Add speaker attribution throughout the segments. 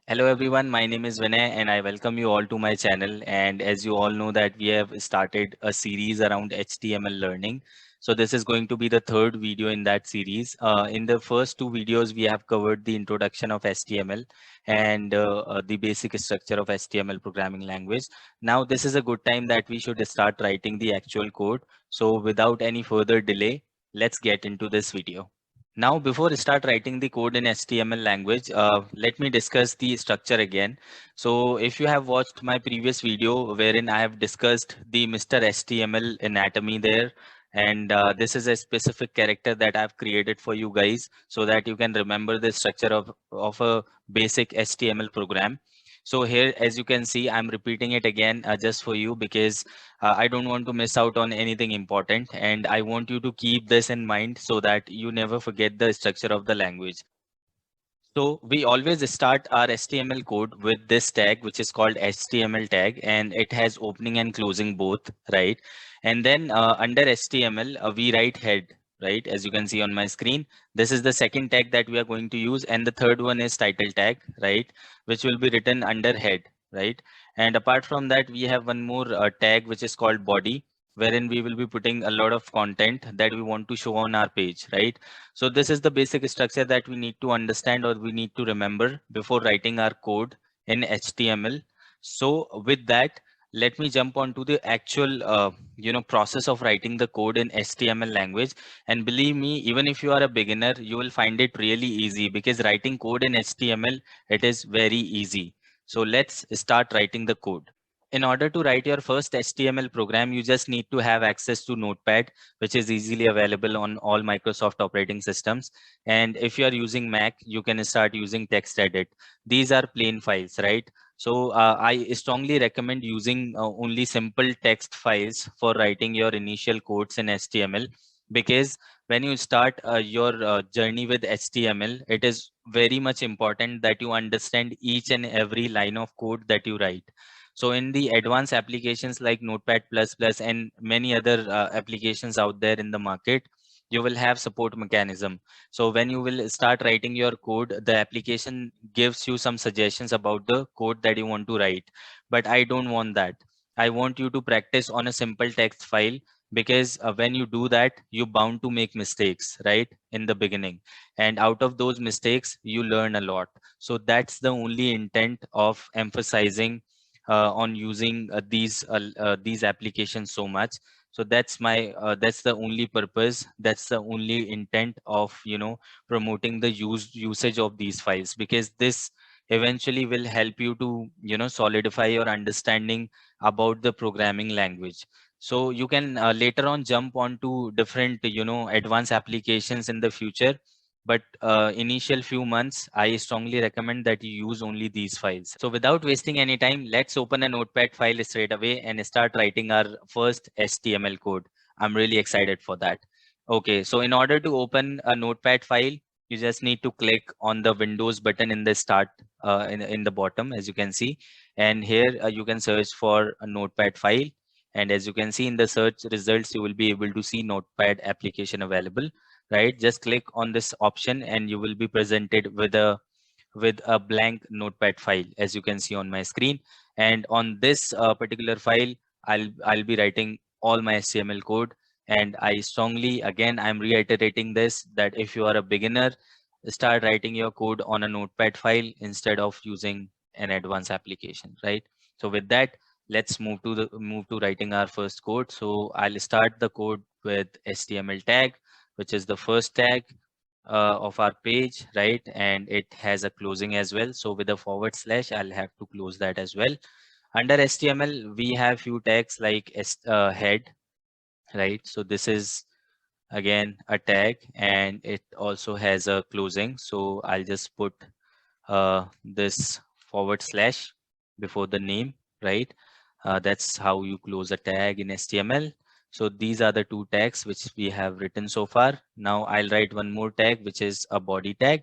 Speaker 1: Hello everyone, my name is Vinay and I welcome you all to my channel. And as you all know that we have started a series around HTML learning. So this is going to be the third video in that series. In the first two videos, we have covered the introduction of HTML and the basic structure of HTML programming language. Now this is a good time that we should start writing the actual code. So without any further delay, let's get into this video. Now, before I start writing the code in HTML language, let me discuss the structure again. So if you have watched my previous video wherein I have discussed the Mr. HTML anatomy there, and this is a specific character that I've created for you guys so that you can remember the structure of a basic HTML program. So here, as you can see, I'm repeating it again just for you because I don't want to miss out on anything important, and I want you to keep this in mind so that you never forget the structure of the language. So we always start our HTML code with this tag, which is called HTML tag, and it has opening and closing both, right? And then under HTML, we write head, right? As you can see on my screen, this is the second tag that we are going to use, and the third one is title tag, right? Which will be written under head, right? And apart from that, we have one more tag, which is called body, wherein we will be putting a lot of content that we want to show on our page, right? So this is the basic structure that we need to understand or we need to remember before writing our code in HTML. So with that, let me jump on to the actual process of writing the code in HTML language. And believe me, even if you are a beginner, you will find it really easy because writing code in HTML, it is very easy. So let's start writing the code. In order to write your first HTML program, you just need to have access to Notepad, which is easily available on all Microsoft operating systems. And if you are using Mac, you can start using TextEdit. These are plain files, right? So I strongly recommend using only simple text files for writing your initial codes in HTML, because when you start your journey with HTML, it is very much important that you understand each and every line of code that you write. So in the advanced applications like Notepad++ and many other applications out there in the market, you will have support mechanism. So when you will start writing your code, the application gives you some suggestions about the code that you want to write. But I don't want that. I want you to practice on a simple text file, because when you do that, you're bound to make mistakes, right, in the beginning. And out of those mistakes, you learn a lot. So that's the only intent of emphasizing on using these applications so much. So that's the only purpose, that's the only intent of promoting the usage of these files, because this eventually will help you to solidify your understanding about the programming language. So you can later on jump on to different advanced applications in the future, but initial few months I strongly recommend that you use only these files. So without wasting any time, let's open a Notepad file straight away and start writing our first HTML code. I'm really excited for that. Okay, so in order to open a Notepad file, you just need to click on the Windows button in the start in the bottom, as you can see. And here you can search for a Notepad file. And as you can see in the search results, you will be able to see Notepad application available, right? Just click on this option and you will be presented with a blank Notepad file, as you can see on my screen. And on this particular file, I'll be writing all my HTML code. And I strongly, again, I'm reiterating this, that if you are a beginner, start writing your code on a Notepad file instead of using an advanced application, right? So with that, let's move to writing our first code. So I'll start the code with HTML tag, which is the first tag of our page, right? And it has a closing as well. So with a forward slash, I'll have to close that as well. Under HTML, we have few tags like head, right? So this is again a tag and it also has a closing. So I'll just put this forward slash before the name, right? That's how you close a tag in HTML. So these are the two tags which we have written so far. Now I'll write one more tag, which is a body tag.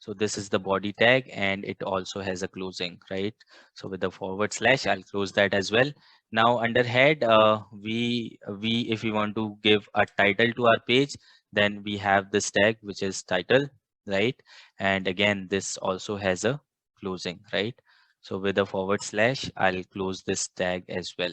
Speaker 1: So this is the body tag and it also has a closing, right? So with the forward slash, I'll close that as well. Now under head, if we want to give a title to our page, then we have this tag, which is title, right? And again, this also has a closing, right? So with a forward slash, I'll close this tag as well.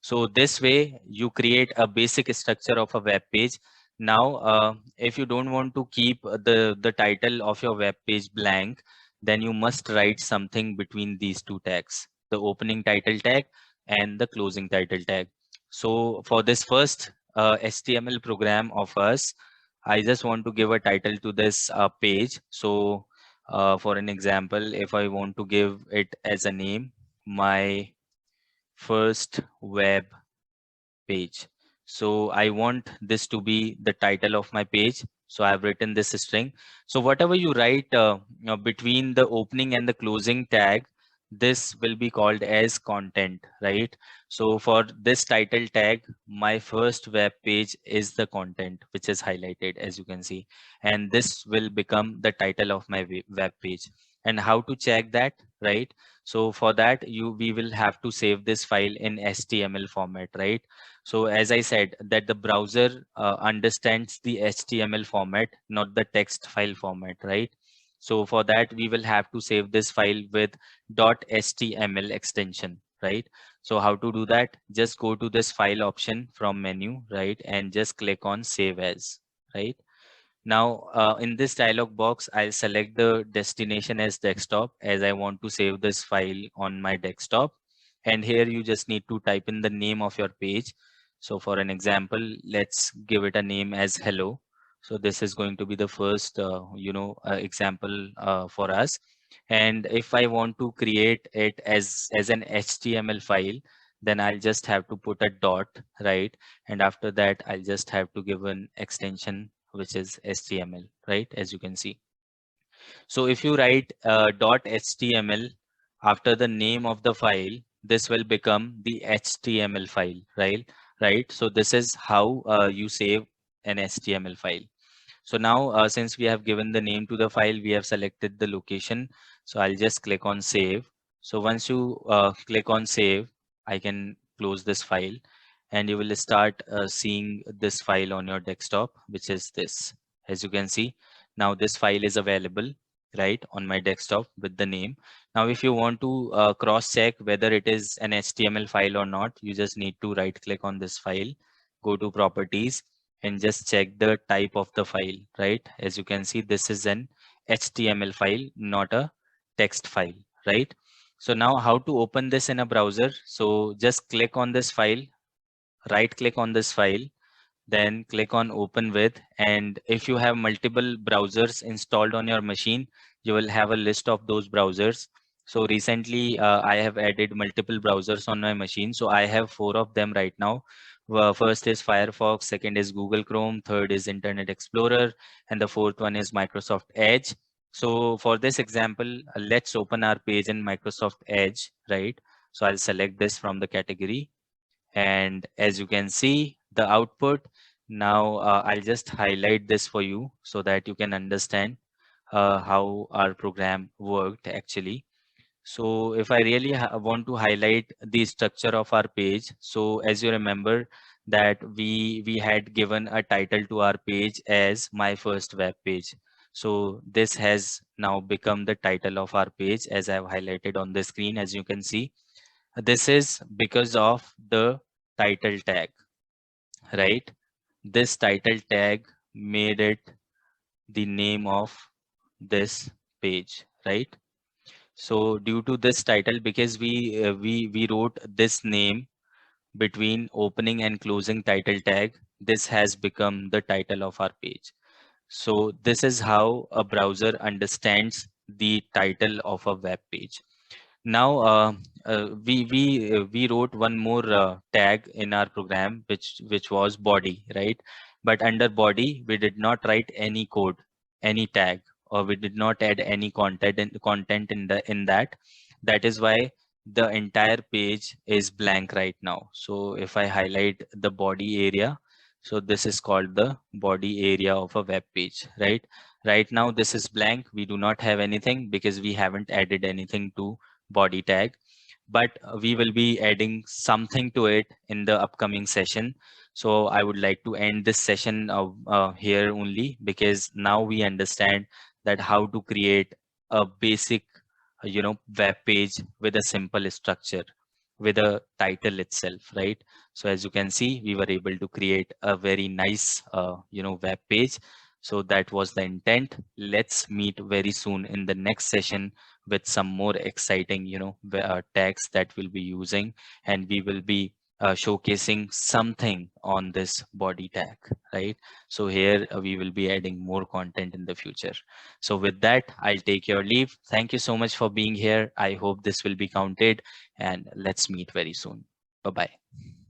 Speaker 1: So this way you create a basic structure of a web page. Now, if you don't want to keep the title of your web page blank, then you must write something between these two tags, the opening title tag and the closing title tag. So for this first HTML program of us, I just want to give a title to this page. So for an example, if I want to give it as a name, my first web page. So I want this to be the title of my page. So I've written this string. So whatever you write between the opening and the closing tag, this will be called as content, right? So for this title tag, my first web page is the content which is highlighted, as you can see, and this will become the title of my web page. And how to check that, right? So for that, we will have to save this file in HTML format, right? So as I said, that the browser understands the HTML format, not the text file format, right? So for that, we will have to save this file with .html extension, right? So how to do that? Just go to this file option from menu, right? And just click on save as, right? Now, in this dialog box, I'll select the destination as desktop, as I want to save this file on my desktop. And here you just need to type in the name of your page. So for an example, let's give it a name as hello. So this is going to be the first, example for us. And if I want to create it as an HTML file, then I'll just have to put a dot, right? And after that, I'll just have to give an extension which is HTML, right? As you can see. So if you write .html after the name of the file, this will become the HTML file, right? Right. So this is how you save an HTML file. So now, since we have given the name to the file, we have selected the location. So I'll just click on save. So once you click on save, I can close this file and you will start seeing this file on your desktop, which is this. As you can see, now this file is available, right, on my desktop with the name. Now, if you want to cross check whether it is an HTML file or not, you just need to right click on this file, go to properties, and just check the type of the file, right? As you can see, this is an HTML file, not a text file, right? So now how to open this in a browser? So just click on this file, right click on this file, then click on open with. And if you have multiple browsers installed on your machine, you will have a list of those browsers. So recently I have added multiple browsers on my machine, so I have 4 of them right now. First is Firefox, second is Google Chrome, third is Internet Explorer, and the fourth one is Microsoft Edge. So for this example, let's open our page in Microsoft Edge, right? So I'll select this from the category, and as you can see the output. Now I'll just highlight this for you so that you can understand how our program worked actually. So if I really want to highlight the structure of our page, so as you remember that we had given a title to our page as my first web page. So this has now become the title of our page, as I've highlighted on the screen. As you can see, this is because of the title tag, right? This title tag made it the name of this page, right? So due to this title, because we wrote this name between opening and closing title tag, this has become the title of our page. So this is how a browser understands the title of a web page. Now we wrote one more tag in our program, which was body, right? But under body we did not write any code, any tag, or we did not add any content in that. That is why the entire page is blank right now. So if I highlight the body area, so this is called the body area of a web page, right? Right now this is blank, we do not have anything because we haven't added anything to body tag, but we will be adding something to it in the upcoming session. So I would like to end this session here only, because now we understand that how to create a basic web page with a simple structure, with a title itself, right? So as you can see, we were able to create a very nice web page. So that was the intent. Let's meet very soon in the next session with some more exciting tags that we'll be using, and we will be showcasing something on this body tag, right? So here we will be adding more content in the future. So with that, I'll take your leave. Thank you so much for being here. I hope this will be counted, and let's meet very soon. Bye bye.